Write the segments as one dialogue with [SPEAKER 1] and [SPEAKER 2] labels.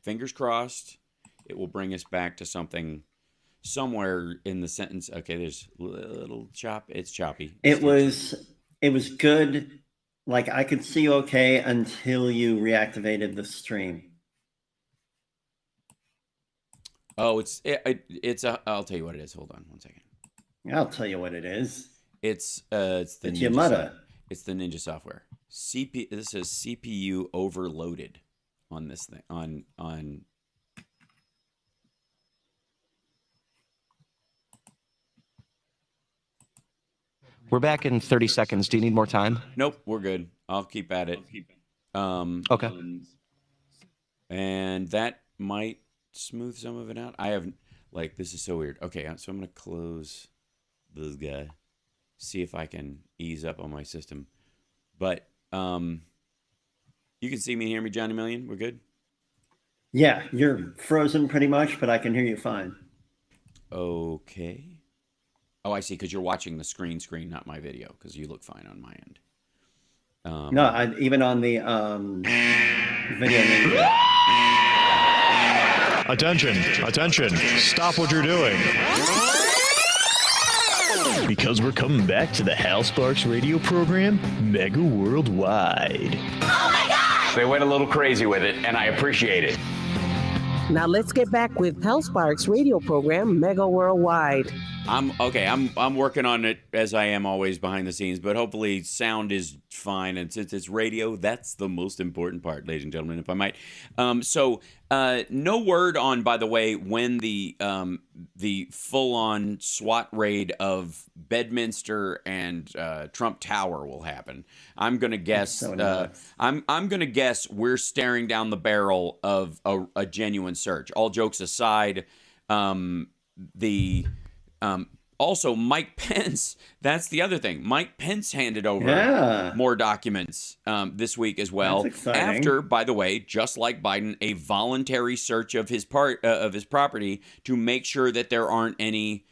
[SPEAKER 1] fingers crossed, it will bring us back to something somewhere in the sentence. Okay, there's little chop. It's choppy.
[SPEAKER 2] It was good. Like I could see okay until you reactivated the stream.
[SPEAKER 1] Oh, I'll tell you what it is. Hold on one second.
[SPEAKER 2] I'll tell you what it is.
[SPEAKER 1] It's the
[SPEAKER 2] Ninja.
[SPEAKER 1] It's the Ninja software. This is CPU overloaded on this thing on.
[SPEAKER 3] We're back in 30 seconds. Do you need more time?
[SPEAKER 1] Nope, we're good. I'll keep at it.
[SPEAKER 3] Okay.
[SPEAKER 1] And that might smooth some of it out. I haven't, this is so weird. Okay, so I'm going to close this guy, see if I can ease up on my system. But you can see me and hear me, Johnny Million? We're good?
[SPEAKER 2] Yeah, you're frozen pretty much, but I can hear you fine.
[SPEAKER 1] Okay. Oh, I see, because you're watching the screen, not my video, because you look fine on my end.
[SPEAKER 2] No, even on the video.
[SPEAKER 4] Attention, stop what you're doing. Because we're coming back to the Hal Sparks radio program, Mega Worldwide.
[SPEAKER 5] Oh my God!
[SPEAKER 6] They went a little crazy with it, and I appreciate it.
[SPEAKER 7] Now let's get back with Hal Sparks radio program, Mega Worldwide.
[SPEAKER 1] I'm working on it as I am always behind the scenes, but hopefully sound is fine. And since it's radio, that's the most important part, ladies and gentlemen, if I might. No word on, by the way, when the full-on SWAT raid of Bedminster and Trump Tower will happen. I'm gonna guess. I'm gonna guess we're staring down the barrel of a genuine search. All jokes aside, also, Mike Pence, that's the other thing. Mike Pence handed over more documents this week as well.
[SPEAKER 2] That's exciting.
[SPEAKER 1] After, by the way, just like Biden, a voluntary search of his property to make sure that there aren't any,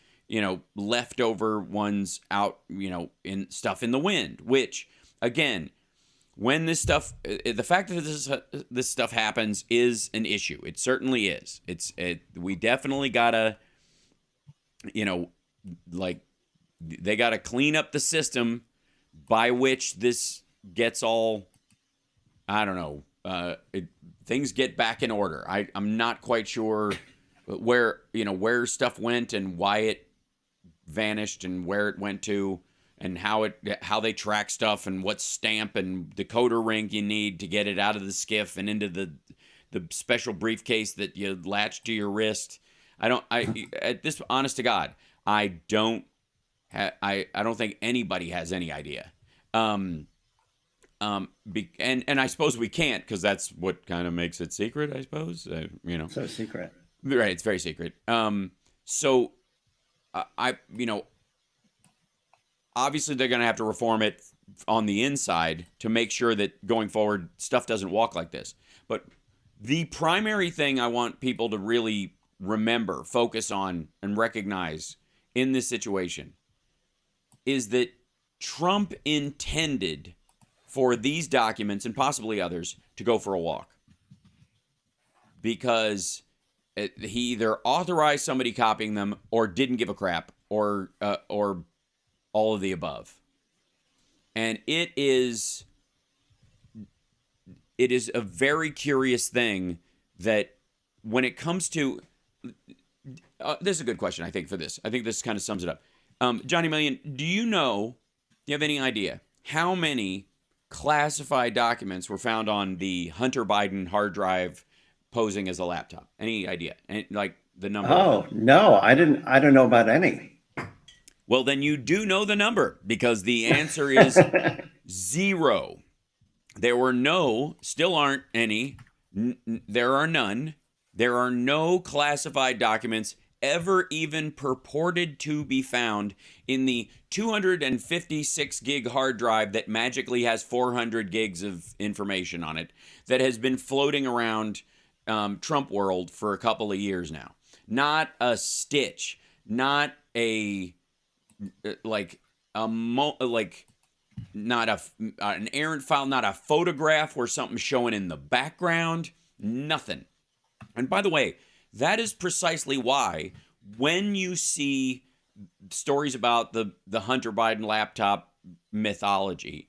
[SPEAKER 1] leftover ones out, in stuff in the wind. Which, again, when this stuff, the fact that this stuff happens is an issue. It certainly is. We definitely gotta, they got to clean up the system by which this gets all, I don't know, things get back in order. I'm not quite sure where stuff went and why it vanished and where it went to and how they track stuff and what stamp and decoder ring you need to get it out of the skiff and into the special briefcase that you latch to your wrist. At this, honest to God, I don't think anybody has any idea. And I suppose we can't, because that's what kind of makes it secret, I suppose.
[SPEAKER 2] So secret.
[SPEAKER 1] Right, it's very secret. So obviously they're going to have to reform it on the inside to make sure that going forward stuff doesn't walk like this. But the primary thing I want people to really remember, focus on, and recognize in this situation is that Trump intended for these documents and possibly others to go for a walk, because he either authorized somebody copying them or didn't give a crap or all of the above. And it is a very curious thing that when it comes to this is a good question, I think, for this. I think this kind of sums it up. Johnny Million, do you have any idea how many classified documents were found on the Hunter Biden hard drive posing as a laptop? Any idea? The number?
[SPEAKER 2] Oh, no, I don't know about any.
[SPEAKER 1] Well, then you do know the number, because the answer is 0. There were still aren't any. There are none. There are no classified documents ever even purported to be found in the 256 gig hard drive that magically has 400 gigs of information on it that has been floating around Trump world for a couple of years now. Not a stitch, not an errant file, not a photograph where something's showing in the background, nothing. And by the way, that is precisely why when you see stories about the Hunter Biden laptop mythology,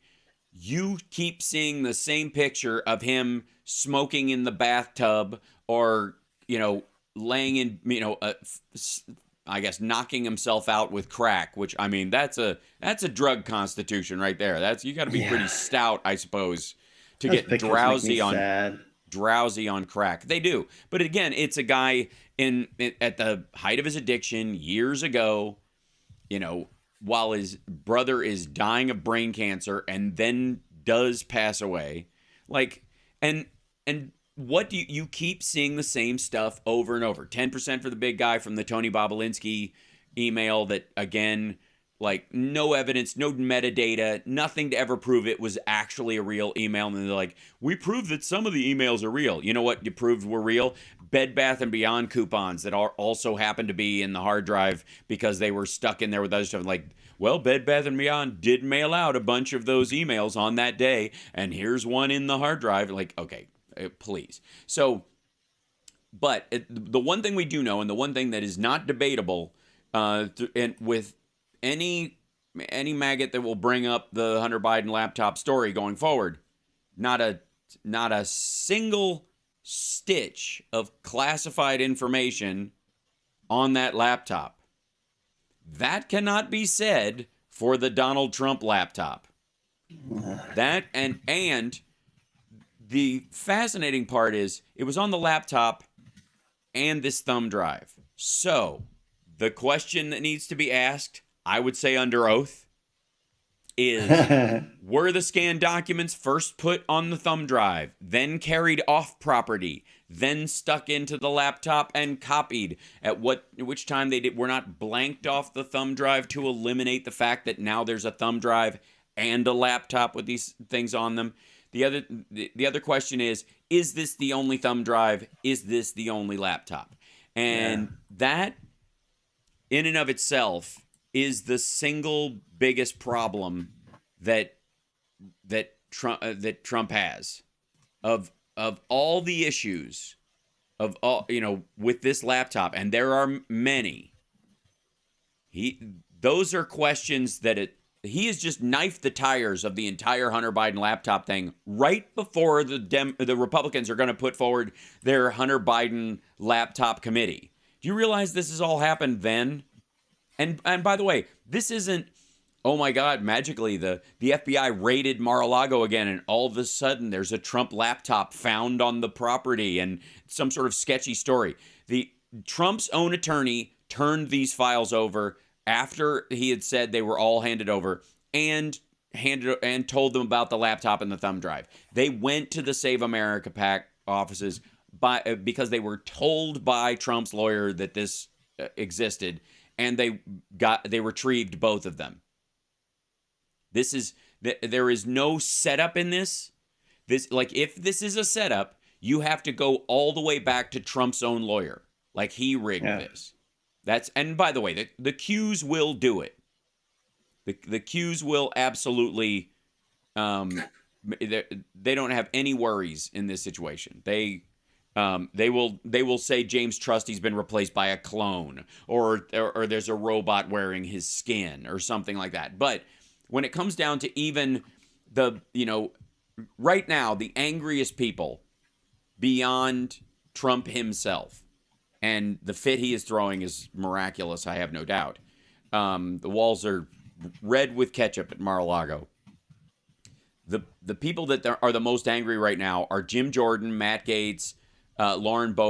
[SPEAKER 1] you keep seeing the same picture of him smoking in the bathtub or, laying in, I guess knocking himself out with crack, which I mean that's a drug constitution right there. You got to be pretty stout, I suppose, to
[SPEAKER 2] Those
[SPEAKER 1] get
[SPEAKER 2] pictures make me
[SPEAKER 1] drowsy on crack. They do. But again, it's a guy at the height of his addiction years ago, while his brother is dying of brain cancer and then does pass away. And what do you keep seeing the same stuff over and over? 10% for the big guy from the Tony Bobolinsky email that, again, no evidence, no metadata, nothing to ever prove it was actually a real email. And they're like, we proved that some of the emails are real. You know what you proved were real? Bed Bath & Beyond coupons that also happened to be in the hard drive because they were stuck in there with other stuff. Bed Bath & Beyond did mail out a bunch of those emails on that day, and here's one in the hard drive. Okay, please. So, but the one thing we do know, and the one thing that is not debatable, and with any maggot that will bring up the Hunter Biden laptop story going forward, not a single stitch of classified information on that laptop. That cannot be said for the Donald Trump laptop. That and the fascinating part is it was on the laptop and this thumb drive. So the question that needs to be asked, I would say under oath, is were the scanned documents first put on the thumb drive, then carried off property, then stuck into the laptop and copied? Which time were not blanked off the thumb drive to eliminate the fact that now there's a thumb drive and a laptop with these things on them? The other question is this the only thumb drive? Is this the only laptop? And that in and of itself is the single biggest problem that Trump has of all the issues of all with this laptop, and there are many. Those are questions that he has just knifed the tires of the entire Hunter Biden laptop thing right before the Republicans are going to put forward their Hunter Biden laptop committee. Do you realize this has all happened then? And by the way, this isn't, oh my God, magically the FBI raided Mar-a-Lago again and all of a sudden there's a Trump laptop found on the property and some sort of sketchy story. Trump's own attorney turned these files over after he had said they were all handed over and told them about the laptop and the thumb drive. They went to the Save America PAC offices because they were told by Trump's lawyer that this existed. And they retrieved both of them. There is no setup in this. If this is a setup, you have to go all the way back to Trump's own lawyer. He rigged this. And by the way, the Qs will do it. The Qs will absolutely. They don't have any worries in this situation. They will say James Trustee's been replaced by a clone, or there's a robot wearing his skin, or something like that. But when it comes down to even right now, the angriest people beyond Trump himself, and the fit he is throwing is miraculous, I have no doubt. The walls are red with ketchup at Mar-a-Lago. The people that are the most angry right now are Jim Jordan, Matt Gaetz, Lauren Boebert,